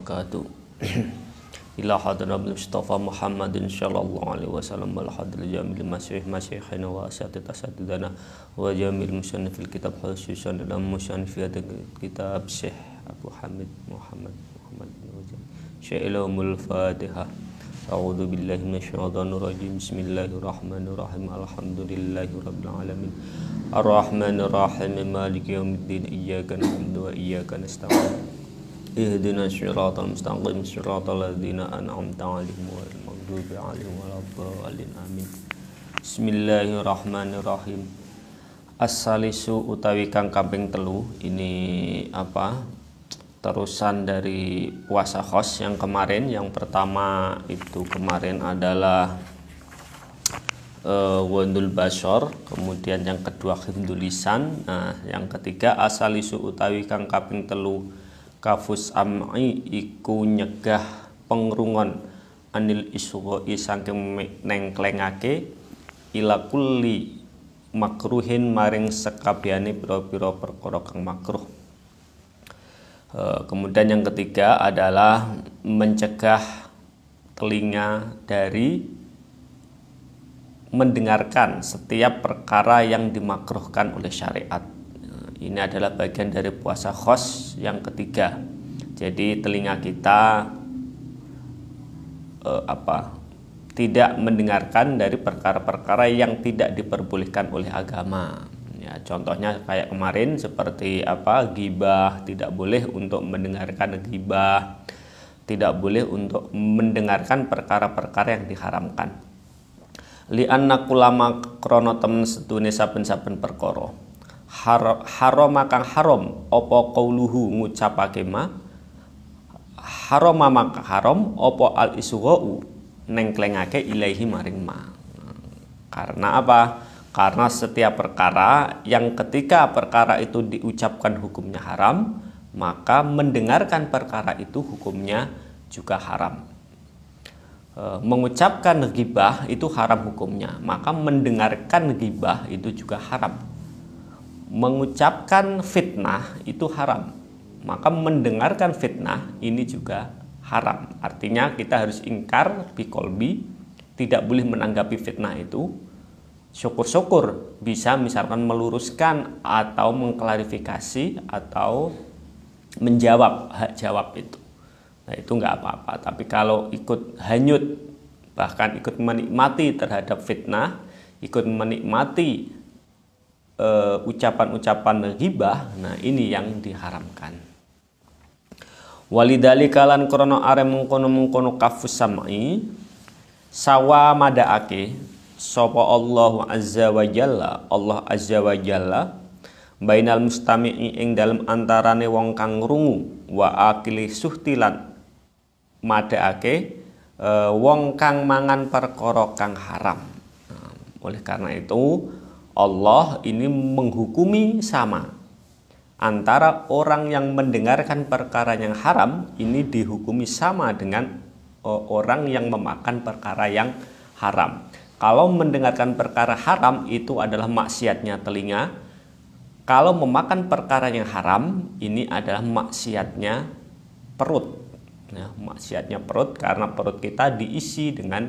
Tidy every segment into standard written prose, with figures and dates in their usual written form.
Wabarakatuh. Ila hadratil Mustafa Muhammadin sallallahu alaihi wasallam wal hadril jamil masyayikhina wa asatid asatidana wa jamil musannifil kitab khususan dalam musannifiyat kitab Syekh Abu Hamid Muhammad bin Wajib Syai'ilumul Fatihah. A'udzu billahi minasyaitonir rajim. Bismillahirrahmanirrahim. Alhamdulillahi rabbil alamin. Arrahmanir rahim. Maliki yaumiddin. Iyyaka na'budu wa iyyaka nasta'in. Ihdinas siratal mustaqim siratal ladzina an'amta 'alaihim ghairil maghdubi 'alaihim waladdallin. Amin. Bismillahirrahmanirrahim. As-salisu utawi kang kaping telu, ini terusan dari puasa khos yang kemarin. Yang pertama itu kemarin adalah wandul basor, kemudian yang kedua khimdul lisan. Nah, yang ketiga asalisu utawi kang kaping telu kafus am'i iku nyegah pengrungon anil isghoi saking nengklengake ila kulli makruhin maring sekabehane pira-pira perkara kang makruh. Kemudian yang ketiga adalah mencegah telinga dari mendengarkan setiap perkara yang dimakruhkan oleh syariat. Ini adalah bagian dari puasa khos yang ketiga. Jadi telinga kita tidak mendengarkan dari perkara-perkara yang tidak diperbolehkan oleh agama. Ya, contohnya kayak kemarin seperti ghibah, tidak boleh untuk mendengarkan ghibah, tidak boleh untuk mendengarkan perkara-perkara yang diharamkan. Li'anna kulama krana temen setune saben-saben perkara haram kang haram apa qauluhu ngucapake ma haram maka haram apa al isghau nengklengake ilaihi maring ma. Karena apa? Karena setiap perkara yang ketika perkara itu diucapkan hukumnya haram, maka mendengarkan perkara itu hukumnya juga haram. Mengucapkan ghibah itu haram hukumnya, maka mendengarkan ghibah itu juga haram. Mengucapkan fitnah itu haram, maka mendengarkan fitnah ini juga haram. Artinya kita harus ingkar biqolbi, tidak boleh menanggapi fitnah itu. Syukur-syukur bisa misalkan meluruskan atau mengklarifikasi atau menjawab hak jawab itu. Nah, itu nggak apa-apa. Tapi kalau ikut hanyut, bahkan ikut menikmati terhadap fitnah, ikut menikmati ucapan-ucapan ghibah, nah ini yang diharamkan. Walidhalika lan krana are mengkono-mengkono kafus sam'i sawa madaake sapa Allah azza wa jalla bainal mustami'i ing dalem antarane wong kang ngrungu wa akili suhtilan madaake wong kang mangan perkara kang haram. Nah, oleh karena itu Allah ini menghukumi sama antara orang yang mendengarkan perkara yang haram, ini dihukumi sama dengan orang yang memakan perkara yang haram. Kalau mendengarkan perkara haram itu adalah maksiatnya telinga, kalau memakan perkara yang haram ini adalah maksiatnya perut. Nah, maksiatnya perut karena perut kita diisi dengan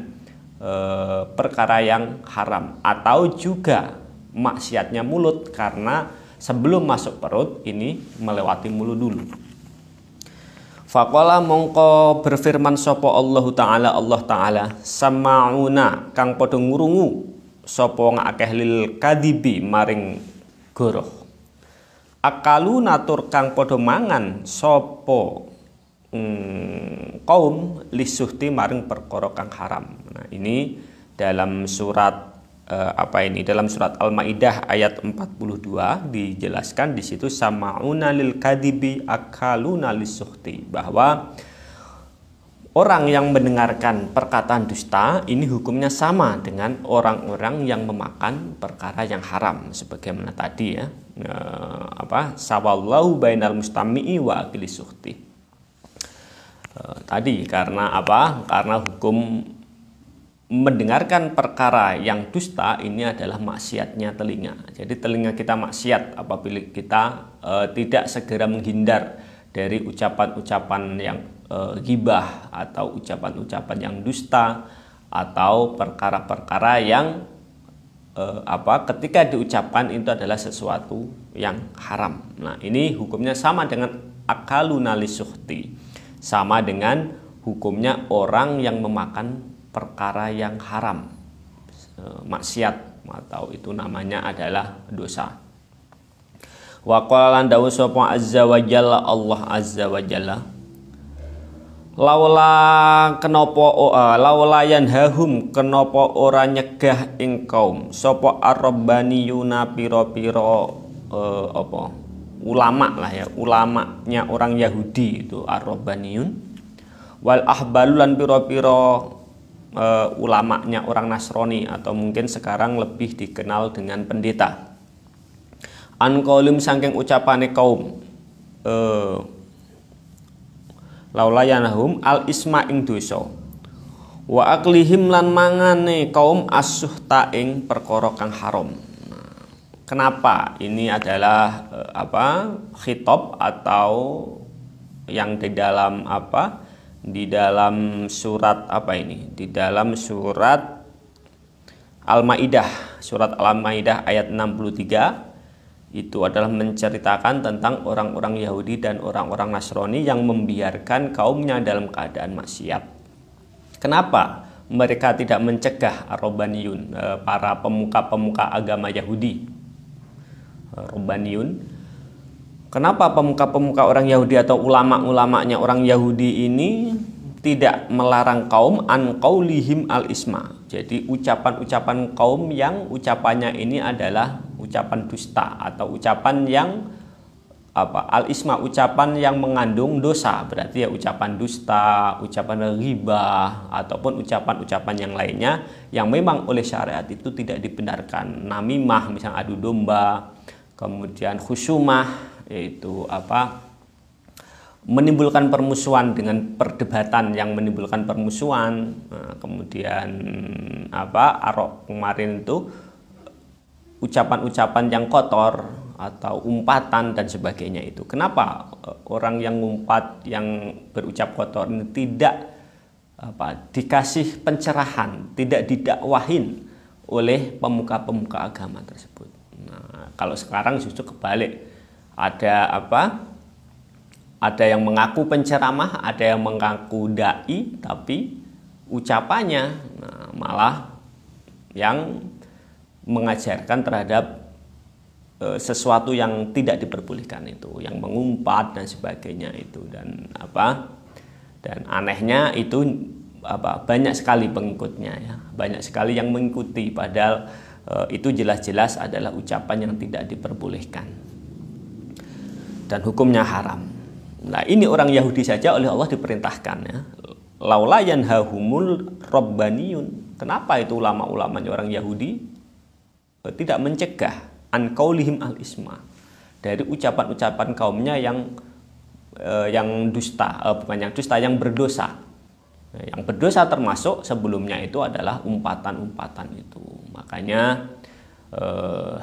perkara yang haram, atau juga maksiatnya mulut karena sebelum masuk perut ini melewati mulut dulu. Faqala mongko berfirman sapa Allah Ta'ala sama'una kang padha ngrungu sapa ngakeh lil kadibi maring goroh. Akalu natur kang padha mangan sapa kaum lisuhti maring perkara kang haram. Nah, ini dalam surat dalam surat Al-Maidah ayat 42 dijelaskan di situ sama'una lil kadibi akaluna lisuhti, bahwa orang yang mendengarkan perkataan dusta ini hukumnya sama dengan orang-orang yang memakan perkara yang haram, sebagaimana tadi ya, sawallahu bainal mustami'i wa akili suhti. Tadi karena apa? Karena hukum mendengarkan perkara yang dusta ini adalah maksiatnya telinga. Jadi telinga kita maksiat apabila kita tidak segera menghindar dari ucapan-ucapan yang ghibah atau ucapan-ucapan yang dusta atau perkara-perkara yang ketika diucapkan itu adalah sesuatu yang haram. Nah, ini hukumnya sama dengan akaluna lisuhti, sama dengan hukumnya orang yang memakan perkara yang haram, maksiat, atau itu namanya adalah dosa. Wa qala lan dawu sapa azza wa jalla Allah azza wa jalla, laula yanhahum kenapa ora nyegah ing kaum sapa ar-rabbaniyuna pira-pira ulama lah ya, ulamanya orang Yahudi itu ar-rabbaniyun, wal ahbalulan pira-pira ulamanya orang Nasrani atau mungkin sekarang lebih dikenal dengan pendeta. An qaulum saking ucapane kaum laulayanahum al isma ing dosa wa aklihim lan mangane kaum asuhta ing perkara kang haram. Kenapa ini adalah khitab atau yang di dalam di dalam surat di dalam surat Al-Maidah, surat Al-Maidah ayat 63 itu adalah menceritakan tentang orang-orang Yahudi dan orang-orang Nasrani yang membiarkan kaumnya dalam keadaan maksiat. Kenapa mereka tidak mencegah ar-rabbaniyun, para pemuka-pemuka agama Yahudi? Rabbaniyun, kenapa pemuka-pemuka orang Yahudi atau ulama-ulamanya orang Yahudi ini tidak melarang kaum an qaulihim al-isma? Jadi ucapan-ucapan kaum yang ucapannya ini adalah ucapan dusta atau ucapan yang al-isma, ucapan yang mengandung dosa, berarti ya ucapan dusta, ucapan ghibah ataupun ucapan-ucapan yang lainnya yang memang oleh syariat itu tidak dibenarkan. Namimah misalnya adu domba, kemudian khusumah yaitu menimbulkan permusuhan dengan perdebatan yang menimbulkan permusuhan. Kemudian arok kemarin itu ucapan-ucapan yang kotor atau umpatan dan sebagainya itu. Kenapa orang yang ngumpat, yang berucap kotor ini tidak dikasih pencerahan, tidak didakwahin oleh pemuka-pemuka agama tersebut? Nah, kalau sekarang justru kebalik. Ada yang mengaku penceramah, ada yang mengaku dai, tapi ucapannya malah yang mengajarkan terhadap sesuatu yang tidak diperbolehkan itu, yang mengumpat dan sebagainya itu, dan anehnya itu banyak sekali pengikutnya ya, banyak sekali yang mengikuti, padahal itu jelas-jelas adalah ucapan yang tidak diperbolehkan dan hukumnya haram. Nah, ini orang Yahudi saja oleh Allah diperintahkan ya, laula yanhahumul rabbaniyun. Kenapa itu ulama-ulamanya orang Yahudi tidak mencegah an qaulihim al-isma, dari ucapan-ucapan kaumnya yang dusta, bukan yang dusta, yang berdosa. Yang berdosa termasuk sebelumnya itu adalah umpatan-umpatan itu. Makanya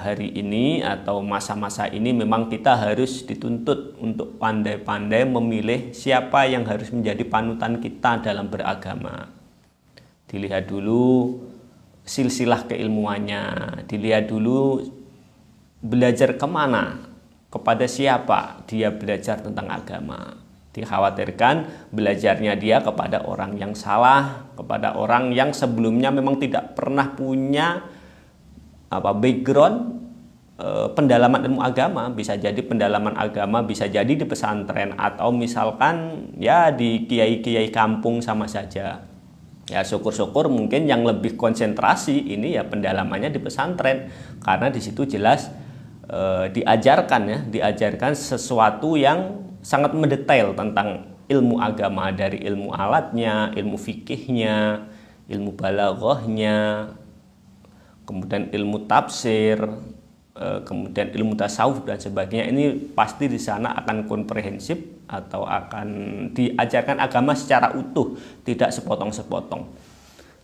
hari ini atau masa-masa ini memang kita harus dituntut untuk pandai-pandai memilih siapa yang harus menjadi panutan kita dalam beragama. Dilihat dulu silsilah keilmuannya, dilihat dulu belajar kemana, kepada siapa dia belajar tentang agama. Dikhawatirkan belajarnya dia kepada orang yang salah, kepada orang yang sebelumnya memang tidak pernah punya background pendalaman ilmu agama. Bisa jadi pendalaman agama bisa jadi di pesantren, atau misalkan ya di kiai-kiai kampung sama saja. Ya syukur-syukur mungkin yang lebih konsentrasi ini ya pendalamannya di pesantren, karena di situ jelas diajarkan sesuatu yang sangat mendetail tentang ilmu agama, dari ilmu alatnya, ilmu fikihnya, ilmu balaghahnya, kemudian ilmu tafsir, kemudian ilmu tasawuf dan sebagainya. Ini pasti di sana akan komprehensif atau akan diajarkan agama secara utuh, tidak sepotong-sepotong.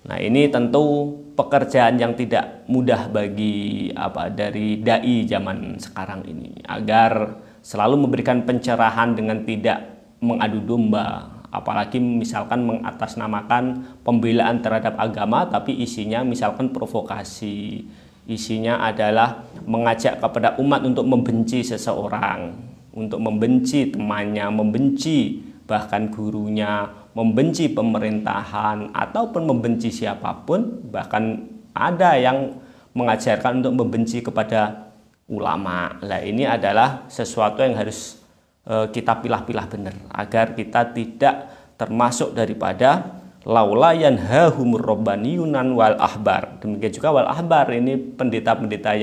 Nah, ini tentu pekerjaan yang tidak mudah bagi dari dai zaman sekarang ini, agar selalu memberikan pencerahan dengan tidak mengadu domba apalagi misalkan mengatasnamakan pembelaan terhadap agama tapi isinya misalkan provokasi, isinya adalah mengajak kepada umat untuk membenci seseorang, untuk membenci temannya, membenci bahkan gurunya, membenci pemerintahan ataupun membenci siapapun, bahkan ada yang mengajarkan untuk membenci kepada ulama. Nah, ini adalah sesuatu yang harus kita pilah-pilah benar agar kita tidak termasuk daripada laula yanhahumur rabbaniyunan wal ahbar. Demikian juga wal ahbar, ini pendeta-pendeta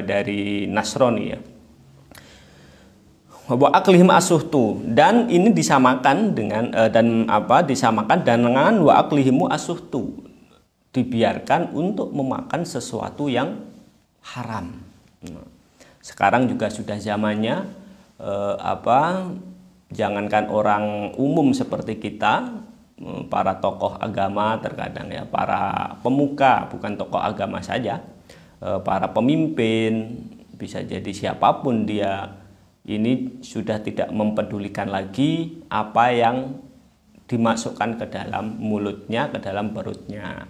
dari Nasrani ya. Wa aklihim asuhtu, dan ini disamakan dengan disamakan dengan wa aklihimu asuhtu, dibiarkan untuk memakan sesuatu yang haram. Sekarang juga sudah zamannya jangankan orang umum seperti kita, para tokoh agama terkadang ya, para pemuka, bukan tokoh agama saja, para pemimpin, bisa jadi siapapun dia, ini sudah tidak mempedulikan lagi apa yang dimasukkan ke dalam mulutnya, ke dalam perutnya.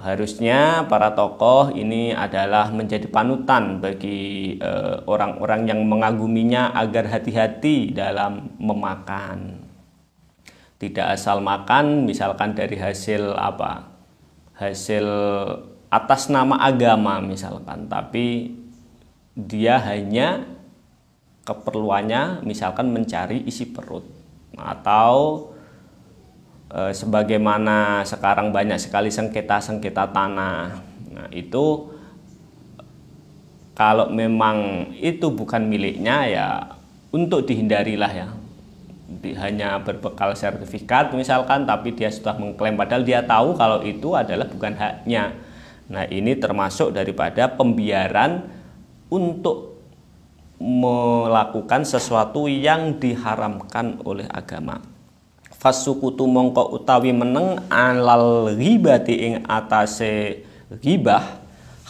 Harusnya para tokoh ini adalah menjadi panutan bagi orang-orang yang mengaguminya agar hati-hati dalam memakan. Tidak asal makan misalkan dari hasil hasil atas nama agama misalkan, tapi dia hanya keperluannya misalkan mencari isi perut, atau sebagaimana sekarang banyak sekali sengketa-sengketa tanah. Nah, itu kalau memang itu bukan miliknya ya untuk dihindarilah ya. Hanya berbekal sertifikat misalkan, tapi dia sudah mengklaim padahal dia tahu kalau itu adalah bukan haknya. Nah, ini termasuk daripada pembiaran untuk melakukan sesuatu yang diharamkan oleh agama. Fasukutu mongko utawi meneng alal ghibati ing atase ghibah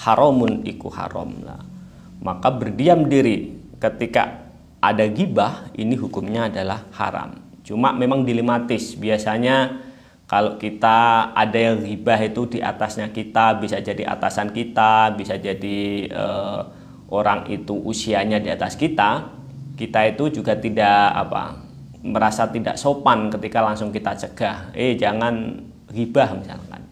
haramun iku haram. Nah, maka berdiam diri ketika ada ghibah ini hukumnya adalah haram. Cuma memang dilematis. Biasanya kalau kita ada yang ghibah itu di atasnya kita, bisa jadi atasan kita, bisa jadi orang itu usianya di atas kita itu juga tidak merasa tidak sopan ketika langsung kita cegah, jangan ghibah misalkan.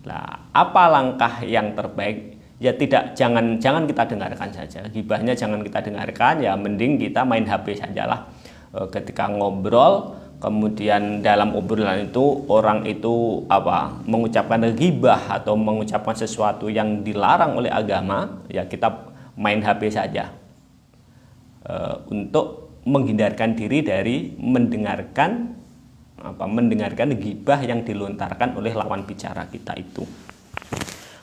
Nah, apa langkah yang terbaik? Ya jangan kita dengarkan saja. Ghibahnya jangan kita dengarkan, ya mending kita main HP sajalah. Ketika ngobrol, kemudian dalam obrolan itu orang itu mengucapkan ghibah atau mengucapkan sesuatu yang dilarang oleh agama, ya kita main HP saja. Untuk menghindarkan diri dari mendengarkan ghibah yang dilontarkan oleh lawan bicara kita itu.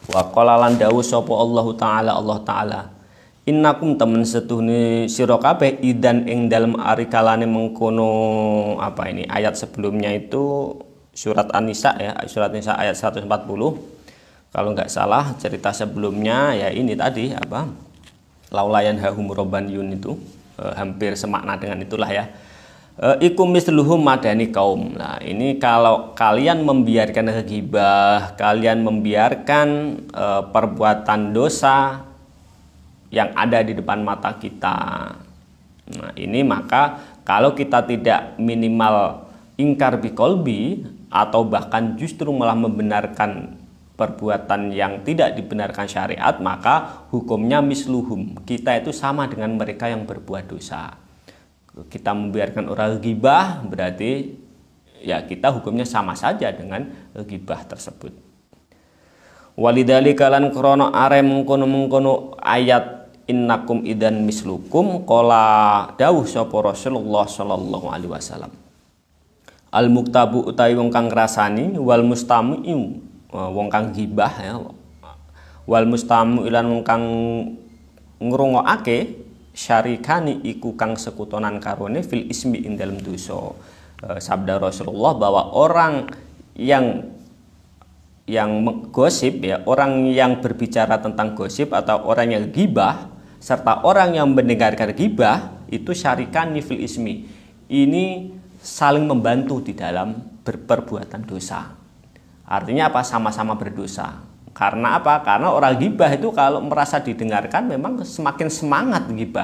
Wa qala lan dawuh sapa Allah taala innakum temen setuhne sira kabeh idan ing dalem ari kalane mengkono ayat sebelumnya itu surat An-Nisa ya, surat Nisa ayat 140. Kalau nggak salah cerita sebelumnya ya ini tadi laulayan hahum robbaniyun itu hampir semakna dengan itulah ya. Ikum misluhum madani kaum. Nah, ini kalau kalian membiarkan ghibah, kalian membiarkan perbuatan dosa yang ada di depan mata kita. Nah, ini maka kalau kita tidak minimal ingkar biqolbi atau bahkan justru malah membenarkan perbuatan yang tidak dibenarkan syariat, maka hukumnya misluhum. Kita itu sama dengan mereka yang berbuat dosa. Kita membiarkan orang ghibah berarti ya kita hukumnya sama saja dengan ghibah tersebut. Walidzalika lan krana are mengkono ayat innakum idan mislukum qala dawuh sapa Rasulullah sallallahu alaihi wasallam. Al muktabu utawi wong kang ngrasani wal mustami'u wong kang ghibah ya. Wal mustamu ilan wong kang ngrungokake syarikani iku kang sekutonan karone fil ismi ing dalem dosa. Sabda Rasulullah bahwa orang yang gosip ya, orang yang berbicara tentang gosip atau orang yang ghibah serta orang yang mendengarkan ghibah itu syarikani fil ismi. Ini saling membantu di dalam berperbuatan dosa. Artinya apa? Sama-sama berdosa. Karena apa? Karena orang gibah itu kalau merasa didengarkan memang semakin semangat gibah.